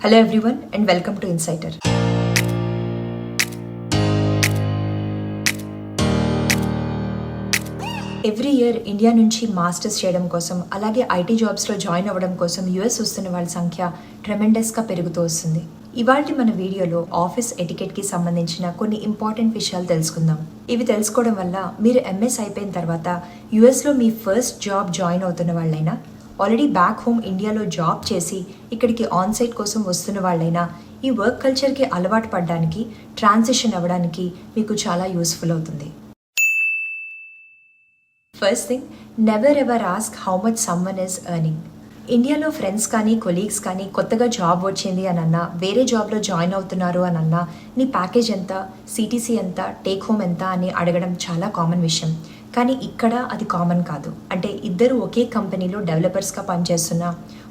Hello everyone and welcome to Insider. Every year India నుంచి masters చేయడం కోసం అలాగే ఐటీ జాబ్స్లో జాయిన్ అవ్వడం కోసం యూఎస్ వస్తున్న వాళ్ళ సంఖ్య ట్రెమెండస్గా పెరుగుతూ వస్తుంది. ఇవాళ మన వీడియోలో ఆఫీస్ ఎటికెట్కి సంబంధించిన కొన్ని ఇంపార్టెంట్ విషయాలు తెలుసుకుందాం. ఇవి తెలుసుకోవడం వల్ల మీరు ఎంఎస్ అయిపోయిన తర్వాత యూఎస్లో మీ ఫస్ట్ జాబ్ జాయిన్ అవుతున్న వాళ్ళైనా, ఆల్రెడీ బ్యాక్ హోమ్ ఇండియాలో జాబ్ చేసి ఇక్కడికి ఆన్ సైట్ కోసం వస్తున్న వాళ్ళైనా ఈ వర్క్ కల్చర్కి అలవాటు పడడానికి, ట్రాన్సిషన్ అవ్వడానికి మీకు చాలా యూస్ఫుల్ అవుతుంది. First thing, never ever ask how much someone is earning. ఇండియాలో ఫ్రెండ్స్ కానీ కొలీగ్స్ కానీ కొత్తగా జాబ్ వచ్చింది అని అన్నా, వేరే జాబ్లో జాయిన్ అవుతున్నారు అని అన్నా, నీ ప్యాకేజ్ ఎంత, సిటీసీ ఎంత, టేక్ హోమ్ ఎంత అని అడగడం చాలా కామన్ విషయం. కానీ ఇక్కడ అది కామన్ కాదు. అంటే ఇద్దరు ఒకే కంపెనీలో డెవలపర్స్గా పనిచేస్తున్నా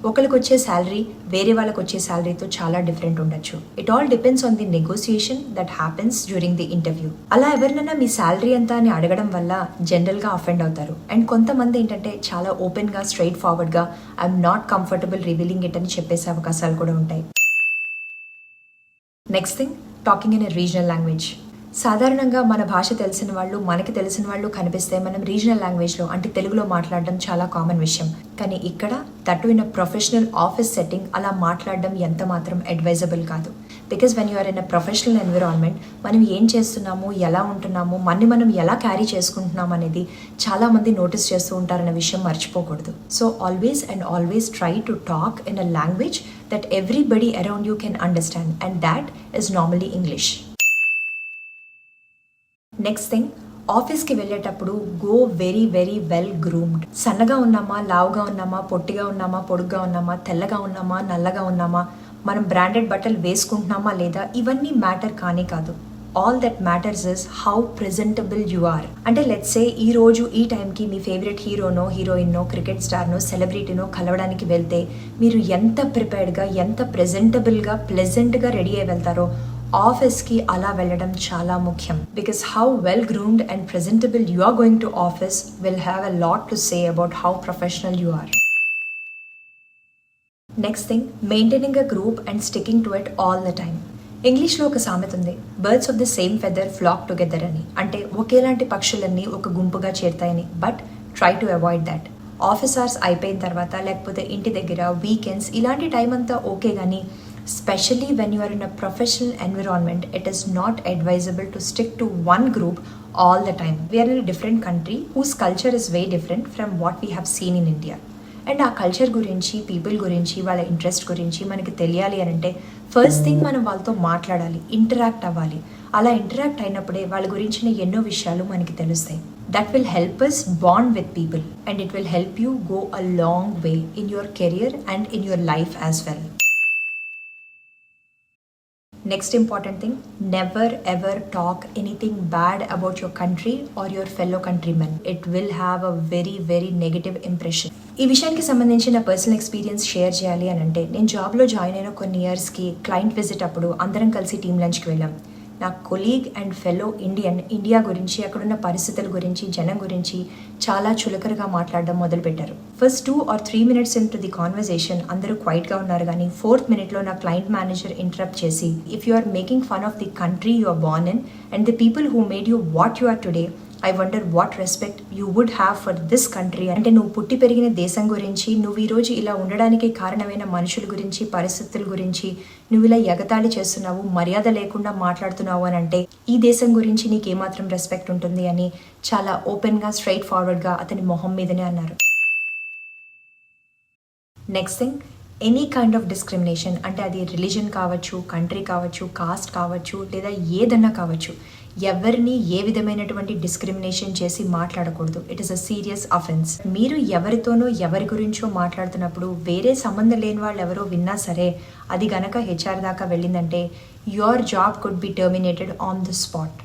ఒకరికి వచ్చే శాలరీ వేరే వాళ్ళకి వచ్చే శాలరీతో చాలా డిఫరెంట్ ఉండొచ్చు. It all depends on the negotiation that happens during the interview. అలా ఎవరినైనా మీ శాలరీ ఎంత అని అడగడం వల్ల జనరల్గా అఫెండ్ అవుతారు. అండ్ కొంతమంది ఏంటంటే చాలా ఓపెన్గా స్ట్రైట్ ఫార్వర్డ్గా I'm not comfortable revealing it అని చెప్పేసే అవకాశాలు కూడా ఉంటాయి. Next thing, talking in a regional language. సాధారణంగా మన భాష తెలిసిన వాళ్ళు, మనకి తెలిసిన వాళ్ళు కనిపిస్తే మనం రీజనల్ లాంగ్వేజ్లో అంటే తెలుగులో మాట్లాడడం చాలా కామన్ విషయం. కానీ ఇక్కడ that in a professional office setting అలా మాట్లాడడం ఎంత మాత్రం అడ్వైజబుల్ కాదు. Because when you're in a professional environment మనం ఏం చేస్తున్నాము, ఎలా ఉంటున్నాము, మనం ఎలా క్యారీ చేసుకుంటున్నాం అనేది చాలామంది నోటీస్ చేస్తూ ఉంటారన్న విషయం మర్చిపోకూడదు. So always try to talk in a language that everybody around you can understand, and that is normally English. Next thing, ఆఫీస్కి వెళ్ళేటప్పుడు గో వెరీ వెల్ గ్రూమ్డ్. సన్నగా ఉన్నామా, లావుగా ఉన్నామా, పొట్టిగా ఉన్నామా, పొడుగ్గా ఉన్నామా, తెల్లగా ఉన్నామా, నల్లగా ఉన్నామా, మనం బ్రాండెడ్ బట్టలు వేసుకుంటున్నామా లేదా, ఇవన్నీ మ్యాటర్ కానీ కాదు. All that matters is how presentable you are. అంటే లెట్స్ సే ఈ రోజు ఈ టైంకి మీ ఫేవరెట్ హీరోనో, హీరోయిన్నో, క్రికెట్ స్టార్నో, సెలబ్రిటీనో కలవడానికి వెళ్తే మీరు ఎంత ప్రిపేర్డ్గా, ఎంత ప్రెజెంటబుల్గా, ప్లెజెంట్గా రెడీ అయి వెళ్తారో ఆఫీస్కి అలా వెళ్ళడం చాలా ముఖ్యం. Because how well groomed and presentable you are going to office will have a lot to say about how professional you are. Next thing, maintaining a group and sticking to it all the time. ఇంగ్లీష్లో ఒక సామెత ఉంది, birds of the same feather flock together అని. అంటే ఒకేలాంటి పక్షులన్నీ ఒక గుంపుగా చేరుతాయని. But try to avoid that. Office hours అయిపోయిన తర్వాత లేకపోతే ఇంటి దగ్గర వీకెండ్స్ ఇలాంటి టైం అంతా ఓకే, కానీ especially when you are in a professional environment, it is not advisable to stick to one group all the time. We are in a different country whose culture is very different from what we have seen in India. And ఆ culture గురించి, people గురించి, వాళ్ళ interest గురించి మనకి తెలియాలి అని అంటే first thing మనం వాళ్ళతో మాట్లాడాలి, ఇంటరాక్ట్ అవ్వాలి. అలా ఇంటరాక్ట్ అయినప్పుడే వాళ్ళ గురించిన ఎన్నో విషయాలు మనకి తెలుస్తాయి. That will help us bond with people and it will help you go a long way in your career and in your life as well. Next important thing, never ever talk anything bad about your country or your fellow countrymen. It will have a very negative impression. ఈ విషయానికి సంబంధించిన personal experience share చేయాలి అని అంటే, నేను జాబ్లో join అయిన కొన్ని ఇయర్స్కి క్లయింట్ విజిట్ అప్పుడు అందరం కలిసి టీమ్ లంచ్కి వెళ్ళాం. నా కొలీగ్ అండ్ ఫెలో ఇండియా గురించి, అక్కడున్న పరిస్థితుల గురించి, జనం గురించి చాలా చులకరగా మాట్లాడడం మొదలుపెట్టారు. First 2 or 3 minutes into the conversation అందరూ క్వైట్గా ఉన్నారు. కానీ 4th minute నా క్లయింట్ మేనేజర్ ఇంటరప్ట్ చేసి, if you are making fun of the country you are born in and the people who made you what you are today, I wonder what respect you would have for this country. అంటే నువ్వు పుట్టి పెరిగిన దేశం గురించి, నువ్వు ఈరోజు ఇలా ఉండడానికి కారణమైన మనుషుల గురించి, పరిస్థితుల గురించి నువ్వు ఇలా ఎగతాళి చేస్తున్నావు, మర్యాద లేకుండా మాట్లాడుతున్నావు అని అంటే ఈ దేశం గురించి నీకేమాత్రం రెస్పెక్ట్ ఉంటుంది అని చాలా ఓపెన్గా, స్ట్రైట్ ఫార్వర్డ్గా అతని మొహం మీదనే అన్నారు. Next thing, any kind of discrimination, అంటే అది రిలీజన్ కావచ్చు, కంట్రీ కావచ్చు, కాస్ట్ కావచ్చు, లేదా ఏదన్నా కావచ్చు, ఎవరిని ఏ విధమైనటువంటి డిస్క్రిమినేషన్ చేసి మాట్లాడకూడదు. It is a serious offence. మీరు ఎవరితోనో ఎవరి గురించో మాట్లాడుతున్నప్పుడు వేరే సంబంధం లేని వాళ్ళు ఎవరో విన్నా సరే, అది గనక హెచ్ఆర్ దాకా వెళ్ళిందంటే your job could be terminated on the spot.